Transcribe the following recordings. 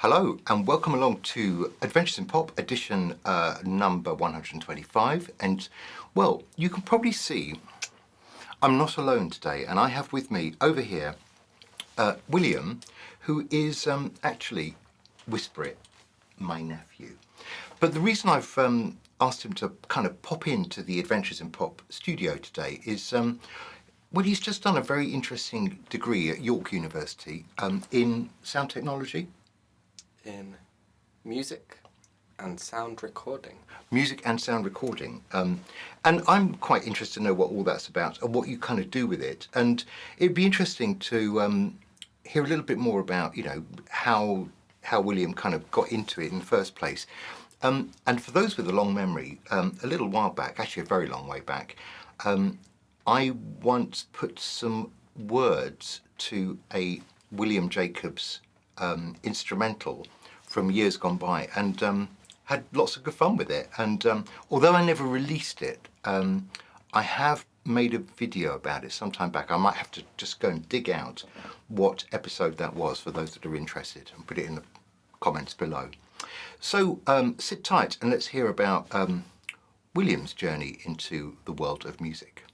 Hello and welcome along to Adventures in Pop edition number 125. And well, you can probably see I'm not alone today, and I have with me over here William, who is actually, whisper it, my nephew. But the reason I've asked him to kind of pop into the Adventures in Pop studio today is well, he's just done a very interesting degree at York University in sound technology. In music and sound recording. Music and sound recording. And I'm quite interested to know what all that's about and what you kind of do with it. And it'd be interesting to hear a little bit more about, how William kind of got into it in the first place. And for those with a long memory, a little while back, actually a very long way back, I once put some words to a William Jacobs instrumental from years gone by, and had lots of good fun with it. And although I never released it, I have made a video about it some time back. I might have to just go and dig out what episode that was for those that are interested and put it in the comments below. So sit tight and let's hear about William's journey into the world of music.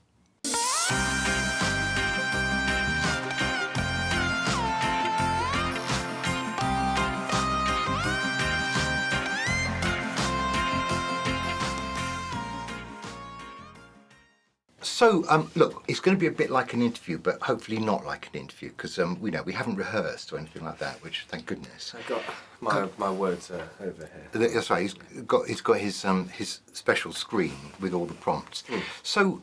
So, look, it's going to be a bit like an interview, but hopefully not like an interview, because we haven't rehearsed or anything like that, which, thank goodness. I got my words over here. That's right. He's got his special screen with all the prompts. So,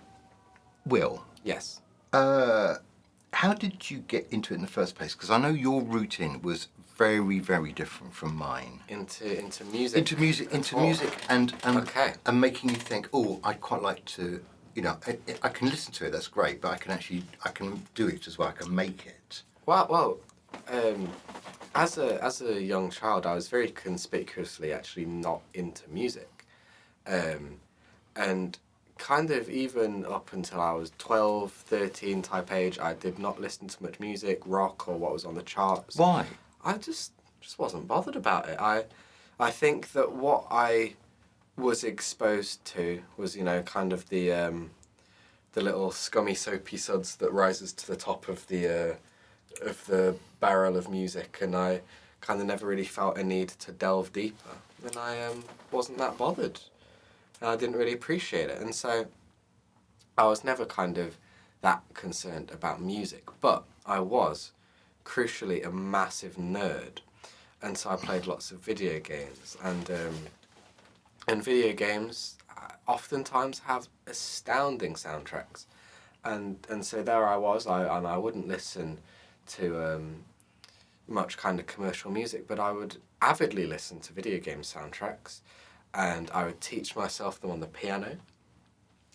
Will. Yes. How did you get into it in the first place? Because I know your route in was very, very different from mine. Into music. Into music, and Okay. and making you think, oh, I'd quite like to. I can listen to it. That's great, but I can do it as well. I can make it. Well, as a young child, I was very conspicuously actually not into music, and kind of even up until I was 12, 13 type age, I did not listen to much music, rock or what was on the charts. Why? I just wasn't bothered about it. I think that what I was exposed to was, kind of the little scummy soapy suds that rises to the top of the barrel of music, and I kind of never really felt a need to delve deeper, and I wasn't that bothered, and I didn't really appreciate it, and so I was never kind of that concerned about music, but I was crucially a massive nerd, and so I played lots of video games, and video games oftentimes have astounding soundtracks, and so there I was. I wouldn't listen to much kind of commercial music, but I would avidly listen to video game soundtracks, and I would teach myself them on the piano.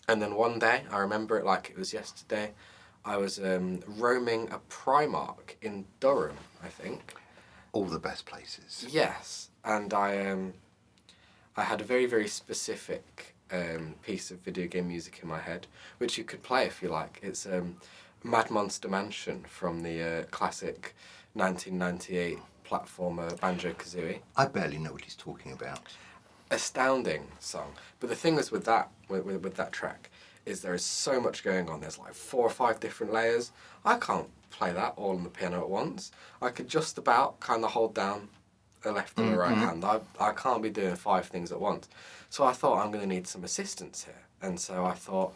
And then one day, I remember it like it was yesterday, I was roaming a Primark in Durham, I think. All the best places. Yes, and I had a very, very specific piece of video game music in my head, which you could play if you like. It's Mad Monster Mansion from the classic 1998 platformer Banjo-Kazooie. I barely know what he's talking about. Astounding song. But the thing is with that track is there is so much going on. There's like 4 or 5 different layers. I can't play that all on the piano at once. I could just about kind of hold down a left and a right hand. I can't be doing 5 things at once. So I thought I'm going to need some assistance here. And so I thought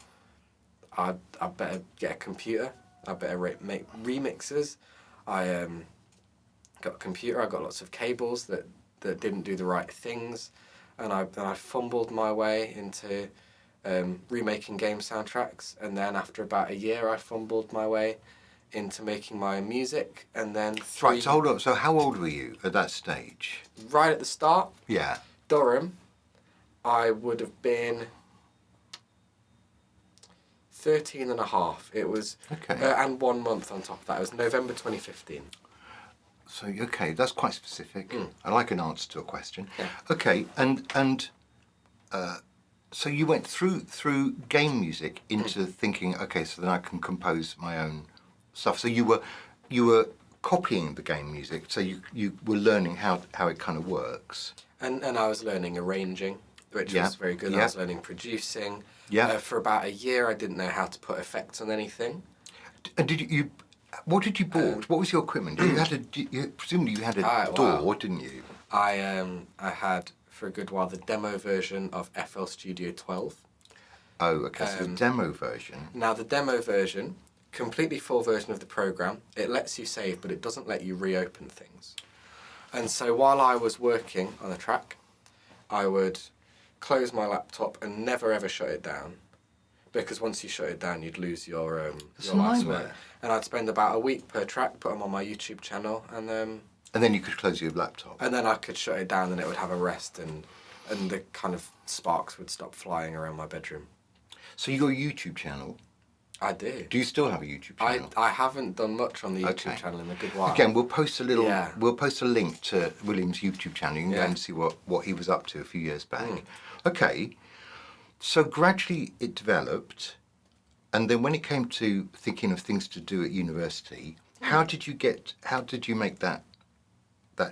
I'd better get a computer. I better make remixes. I got a computer. I got lots of cables that didn't do the right things. And I fumbled my way into remaking game soundtracks. And then after about a year, I fumbled my way into making my own music, and then Right, so hold on. So how old were you at that stage? Right at the start, Yeah. Durham, I would have been 13 and a half. It was, Okay. and 1 month on top of that. It was November 2015. So okay, that's quite specific. I like an answer to a question. Yeah. Okay, and so you went through game music into thinking, okay, so then I can compose my own stuff. So you were copying the game music, so you were learning how it kind of works. And I was learning arranging, which was very good. I was learning producing. Yeah. For about a year, I didn't know how to put effects on anything. And what did you bought? What was your equipment? Presumably you had a DAW, didn't you? I had for a good while the demo version of FL Studio 12. Oh, okay. So the demo version. Now the demo version, completely full version of the program, it lets you save, but it doesn't let you reopen things. And so while I was working on a track, I would close my laptop and never ever shut it down, because once you shut it down, you'd lose your life's work. And I'd spend about a week per track, put them on my YouTube channel, and then you could close your laptop. And then I could shut it down, and it would have a rest, and the kind of sparks would stop flying around my bedroom. So you got a YouTube channel? I do. Do you still have a YouTube channel? I haven't done much on the YouTube channel in a good while. Again, we'll post we'll post a link to William's YouTube channel. You can go and see what he was up to a few years back. Okay. So gradually it developed, and then when it came to thinking of things to do at university, how did you make that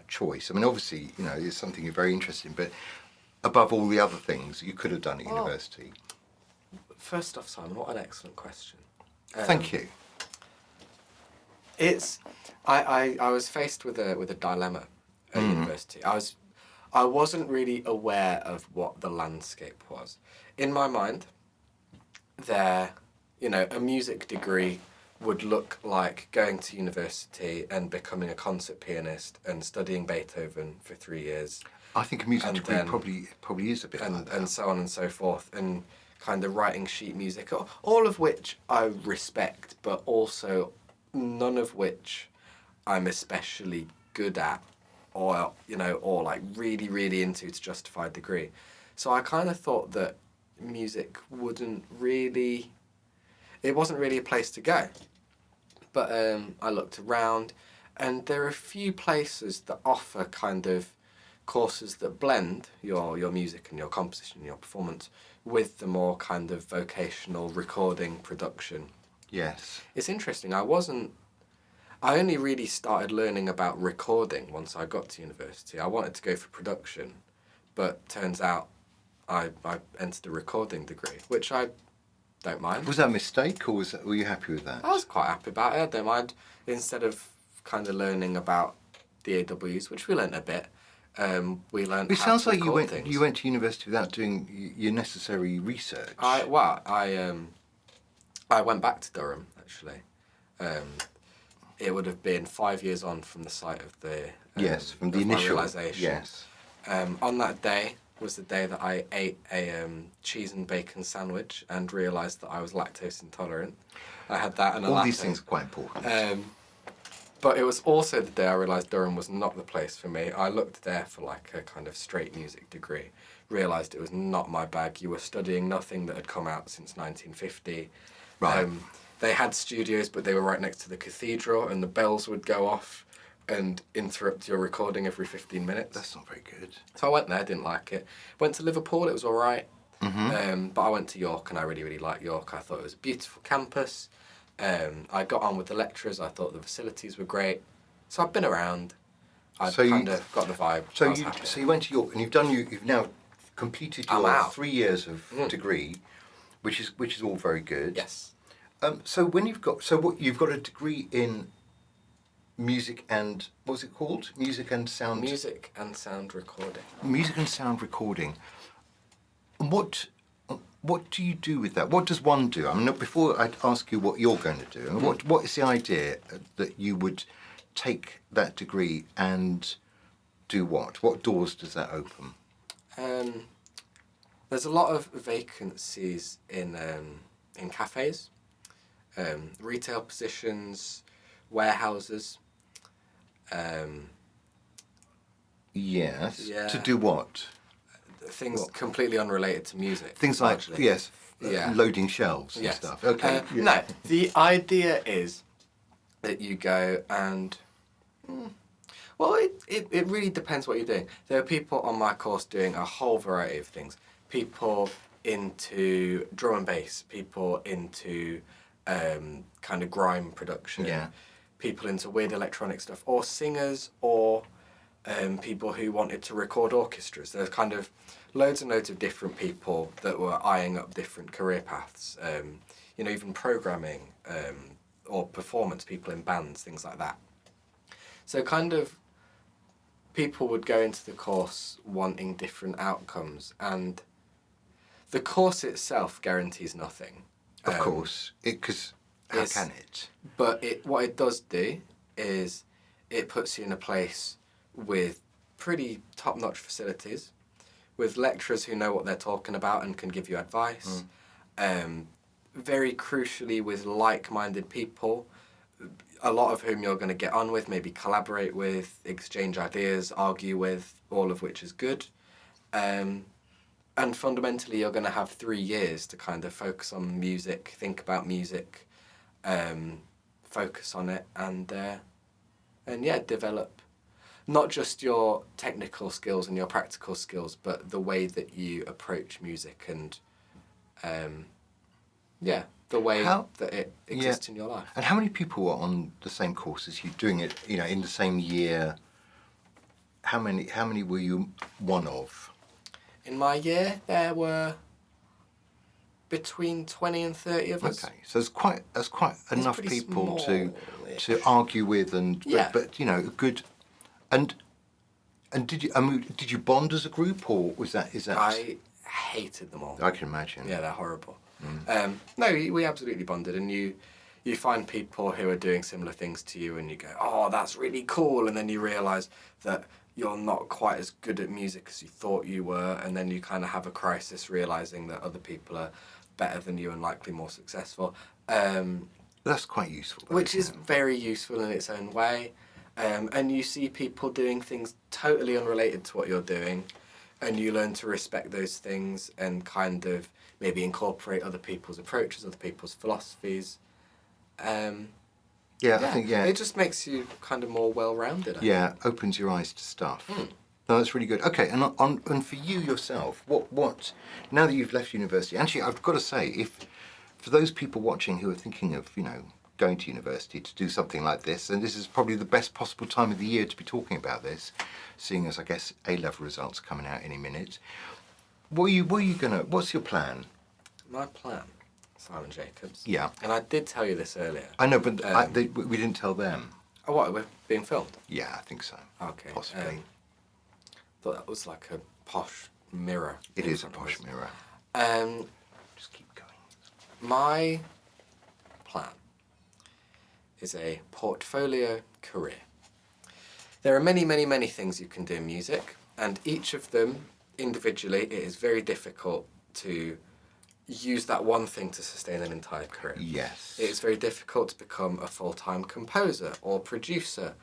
choice? I mean, obviously, it's something you're very interested in, but above all the other things you could have done at university. First off, Simon, what an excellent question. Thank you. I was faced with a dilemma at university. I wasn't really aware of what the landscape was. In my mind, a music degree would look like going to university and becoming a concert pianist and studying Beethoven for 3 years. I think a music degree probably is a bit like that. And so on and so forth, and kind of writing sheet music, all of which I respect, but also none of which I'm especially good at, or like really, really into to justify a degree. So I kind of thought that music wasn't really a place to go. But I looked around, and there are a few places that offer kind of courses that blend your music and your composition and your performance with the more kind of vocational recording production. Yes. It's interesting. I only really started learning about recording once I got to university. I wanted to go for production, but turns out I entered a recording degree, which I don't mind. Was that a mistake, or were you happy with that? I was quite happy about it. I don't mind. Instead of kind of learning about the AWs, which we learnt a bit, we learned. It sounds like you things. went to university without doing your necessary research. I went back to Durham actually. It would have been 5 years on from the site of the from the initial realisation. Yes. On that day was the day that I ate a cheese and bacon sandwich and realised that I was lactose intolerant. I had that and a latte. All these things are quite important. But it was also the day I realised Durham was not the place for me. I looked there for like a kind of straight music degree, realised it was not my bag. You were studying nothing that had come out since 1950. Right. They had studios, but they were right next to the cathedral, and the bells would go off and interrupt your recording every 15 minutes. That's not very good. So I went there, didn't like it. Went to Liverpool, it was all right. But I went to York, and I really, really liked York. I thought it was a beautiful campus. I got on with the lecturers. I thought the facilities were great. So I've been around. I've kind of got the vibe. So you went to York, and you've now completed your 3 years of degree, which is all very good. Yes. So you've got a degree in music and what was it called? Music and sound. Music and sound recording. Music and sound recording. And what do you do with that? What does one do? I mean, before I ask you what you're going to do, what is the idea that you would take that degree and do what? What doors does that open? There's a lot of vacancies in cafes, retail positions, warehouses. Yes. Yeah. To do what? Things completely unrelated to music. Things like loading shelves and stuff. Okay. No, the idea is that you go and well, it really depends what you're doing. There are people on my course doing a whole variety of things. People into drum and bass. People into kind of grime production. Yeah. people into weird electronic stuff, or singers, or people who wanted to record orchestras. There's kind of loads and loads of different people that were eyeing up different career paths. You know, even programming or performance, people in bands, things like that. So kind of people would go into the course wanting different outcomes, and the course itself guarantees nothing. Of course, because how can it? But what it does do is it puts you in a place with pretty top-notch facilities, with lecturers who know what they're talking about and can give you advice. Very crucially, with like-minded people, a lot of whom you're going to get on with, maybe collaborate with, exchange ideas, argue with, all of which is good. And fundamentally, you're going to have 3 years to kind of focus on music, think about music, focus on it, and yeah, develop not just your technical skills and your practical skills, but the way that you approach music and the way that it exists in your life. And how many people were on the same course as you, doing it, you know, in the same year? How many were you one of? In my year, there were between 20 and 30 of us. Okay, so there's quite enough people to argue with, and but you know, good. And did you bond as a group, or is that? I hated them all. I can imagine. Yeah, they're horrible. No, we absolutely bonded, and you find people who are doing similar things to you, and you go, oh, that's really cool, and then you realise that you're not quite as good at music as you thought you were, and then you kind of have a crisis realising that other people are better than you and likely more successful. That's quite useful. Which is very useful in its own way. And you see people doing things totally unrelated to what you're doing, and you learn to respect those things and kind of maybe incorporate other people's approaches, other people's philosophies. I think it just makes you kind of more well-rounded. Opens your eyes to stuff. No, that's really good. Okay, and for you yourself, what now that you've left university? Actually, I've got to say, if for those people watching who are thinking of, you know, going to university to do something like this, and this is probably the best possible time of the year to be talking about this, seeing as I guess A-level results are coming out any minute. What's your plan? My plan, Simon Jacobs. Yeah. And I did tell you this earlier. I know, but we didn't tell them. Oh, what? We're being filmed? Yeah, I think so. Okay. Possibly. Thought that was like a posh mirror. It is a posh mirror. Just keep going. My plan is a portfolio career. There are many, many, many things you can do in music, and each of them individually, it is very difficult to use that one thing to sustain an entire career. Yes. It is very difficult to become a full-time composer or producer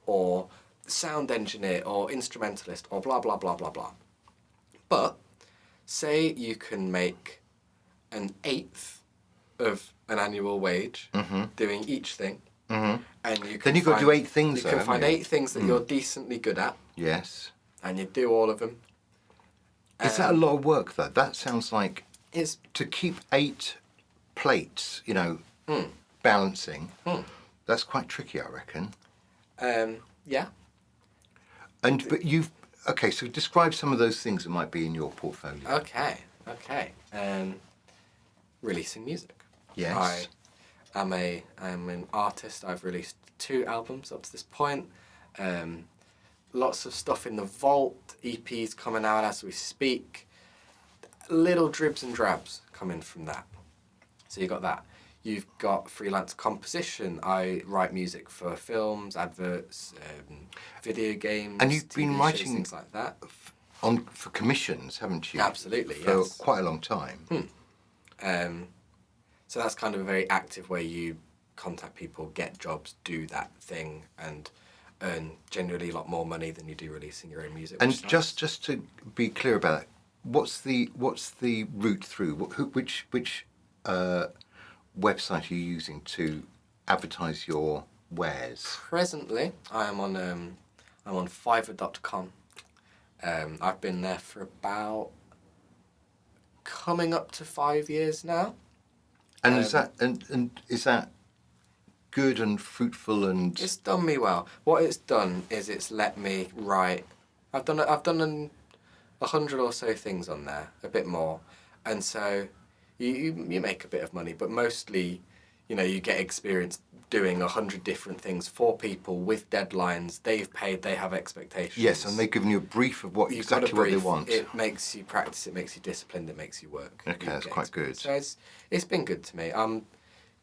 or sound engineer or instrumentalist or blah, blah, blah, blah, blah. But say you can make an eighth of an annual wage doing each thing. And you can got to do 8 things. You can find 8 things that you're decently good at. Yes. And you do all of them. Is that a lot of work, though? That sounds like it's to keep 8 plates, you know, balancing. That's quite tricky, I reckon. Yeah. But so describe some of those things that might be in your portfolio. Okay. Releasing music. Yes. I'm an artist. I've released 2 albums up to this point. Lots of stuff in the vault, EPs coming out as we speak. Little dribs and drabs coming from that. So you got that. You've got freelance composition. I write music for films, adverts, video games, and you've been writing things like that for commissions, haven't you? Absolutely, for yes. quite a long time. So that's kind of a very active way you contact people, get jobs, do that thing, and earn generally a lot more money than you do releasing your own music. And just to be clear about it, what's the route through? Which website are you using to advertise your wares? Presently, I'm on Fiverr.com. I've been there for about coming up to 5 years now. And is that good and fruitful and... It's done me well. What it's done is it's let me write. I've done 100 or so things on there, a bit more, and so you make a bit of money, but mostly, you get experience doing 100 different things for people with deadlines. They've paid, they have expectations. Yes, and they've given you a brief of exactly what they want. It makes you practice, it makes you disciplined, it makes you work. Okay, that's quite good. So it's been good to me. I'm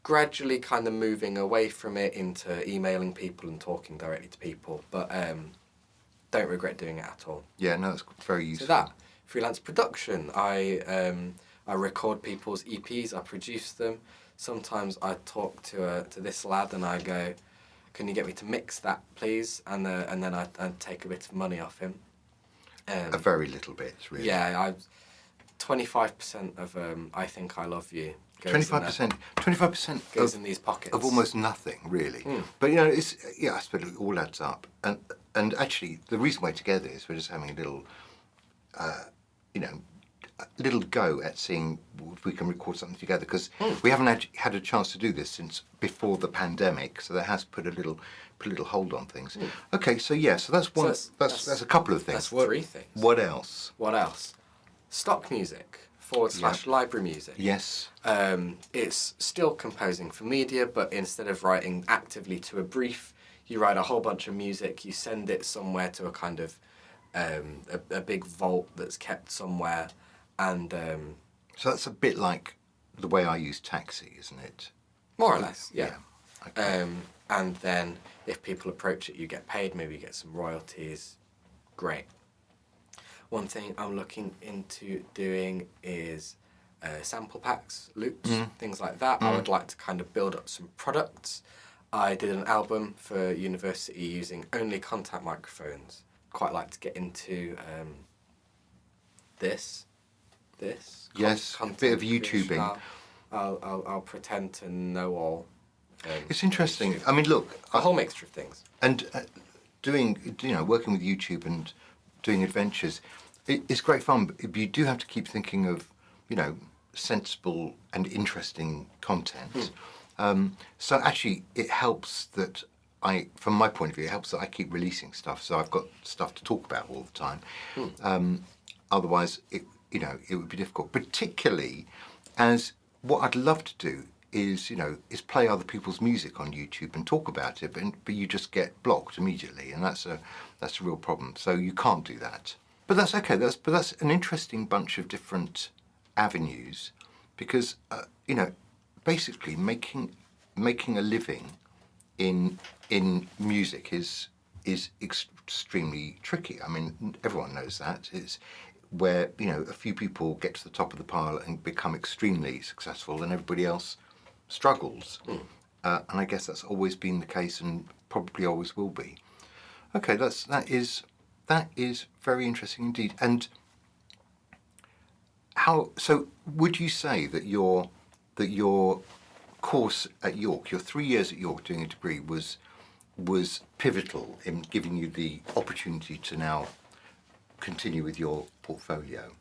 gradually kind of moving away from it into emailing people and talking directly to people, but don't regret doing it at all. Yeah, no, it's very useful. So that, freelance production, I record people's EPs, I produce them. Sometimes I talk to this lad and I go, can you get me to mix that, please? And then I take a bit of money off him. A very little bit, really. Yeah, 25% of I Think I Love You. 25% goes in these pockets of almost nothing, really. But I suppose it all adds up. And actually, the reason we're together is we're just having a little, little go at seeing if we can record something together, because we haven't had a chance to do this since before the pandemic, so that has put a little hold on things. Okay, so that's one. That's a couple of things. That's 3 things. What else? What else? Stock music / library music. Yes. It's still composing for media, but instead of writing actively to a brief, you write a whole bunch of music. You send it somewhere to a kind of a big vault that's kept somewhere. And so that's a bit like the way I use Taxi, isn't it? More or less, yeah. Okay. And then if people approach it, you get paid. Maybe you get some royalties. Great. One thing I'm looking into doing is sample packs, loops, things like that. I would like to kind of build up some products. I did an album for university using only contact microphones. Quite like to get into this. Yes, a bit of YouTubing. I'll pretend to know all. It's interesting. I mean, look, a whole mixture of things. And doing, working with YouTube and doing adventures, it's great fun. But you do have to keep thinking of, sensible and interesting content. So actually, it helps that from my point of view, it helps that I keep releasing stuff. So I've got stuff to talk about all the time. Otherwise, it would be difficult, particularly as what I'd love to do is play other people's music on YouTube and talk about it, but you just get blocked immediately, and that's a real problem. So you can't do that. But that's okay. That's an interesting bunch of different avenues, because basically making a living in music is extremely tricky. I mean, everyone knows that. It's where a few people get to the top of the pile and become extremely successful, and everybody else struggles. And I guess that's always been the case, and probably always will be. Okay, that is very interesting indeed. And so would you say that your course at York, your 3 years at York doing a degree, was pivotal in giving you the opportunity to now continue with your portfolio?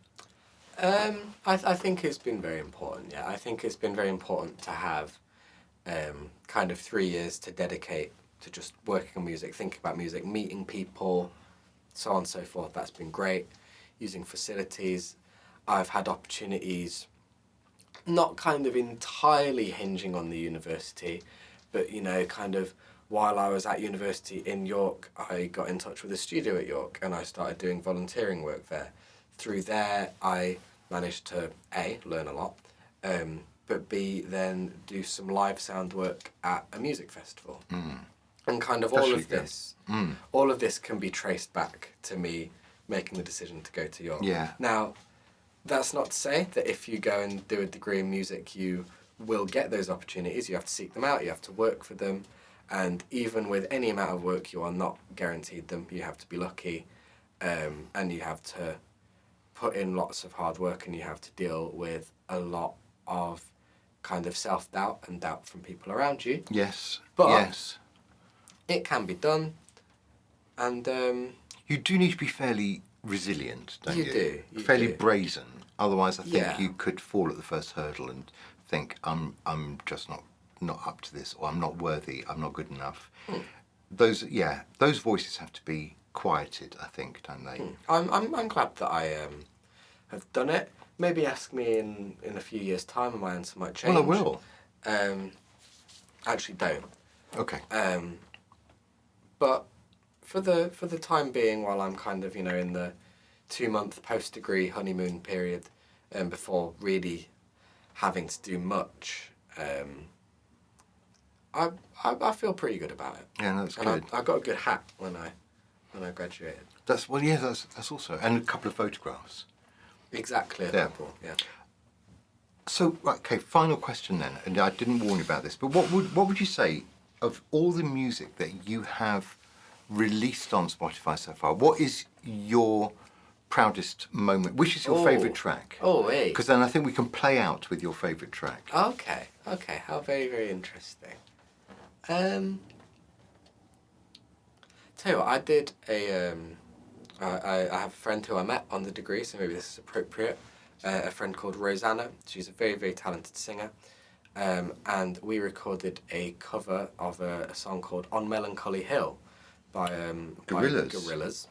I think it's been very important. Yeah, I think it's been very important to have kind of 3 years to dedicate to just working on music, thinking about music, meeting people, so on and so forth. That's been great. Using facilities, I've had opportunities, not kind of entirely hinging on the university, but kind of while I was at university in York, I got in touch with a studio at York and I started doing volunteering work there. Through there, I managed to A, learn a lot, but B, then do some live sound work at a music festival. And kind of all of this can be traced back to me making the decision to go to York. Yeah. Now, that's not to say that if you go and do a degree in music, you will get those opportunities. You have to seek them out, you have to work for them. And even with any amount of work, you are not guaranteed them. You have to be lucky, and you have to put in lots of hard work, and you have to deal with a lot of kind of self-doubt and doubt from people around you. Yes. But yes. It can be done, and you do need to be fairly resilient, don't you? You fairly do. brazen. Otherwise, I think you could fall at the first hurdle and think I'm just not up to this, or I'm not worthy, I'm not good enough. Those voices have to be quieted, I think, don't they? I'm glad that I have done it. Maybe ask me in a few years' time and my answer might change. Well, I will. Actually, don't. Okay. But for the time being, while I'm kind of, in the 2-month post-degree honeymoon period, before really having to do much, I feel pretty good about it. Yeah, that's and good. I got a good hat when I graduated. That's also, and a couple of photographs. Exactly. Yeah. Yeah. So, okay, final question then, and I didn't warn you about this, but what would you say of all the music that you have released on Spotify so far? What is your proudest moment? Which is your favourite track? Oh, hey. Because then I think we can play out with your favourite track. Okay. How very, very interesting. Tell you what, I did I have a friend who I met on the degree, so maybe this is appropriate. A friend called Rosanna. She's a very, very talented singer. And we recorded a cover of a song called On Melancholy Hill by Gorillaz.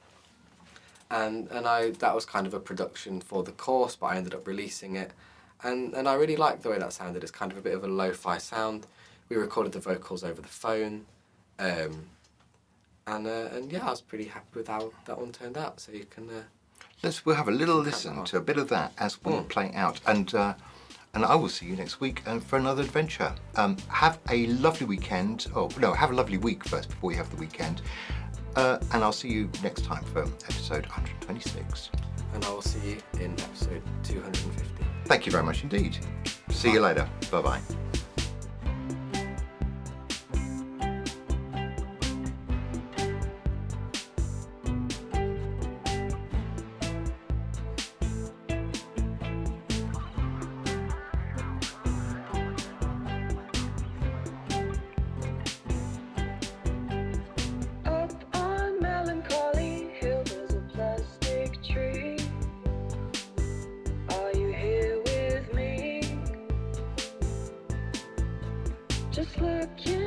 And that was kind of a production for the course, but I ended up releasing it. And I really liked the way that sounded. It's kind of a bit of a lo-fi sound. We recorded the vocals over the phone. And yeah, I was pretty happy with how that one turned out. So you can... We'll have a little listen to a bit of that as we play out. And I will see you next week for another adventure. Have a lovely weekend. Oh, no, have a lovely week first before you have the weekend. And I'll see you next time for episode 126. And I will see you in episode 250. Thank you very much indeed. See you later. Bye-bye. Just look.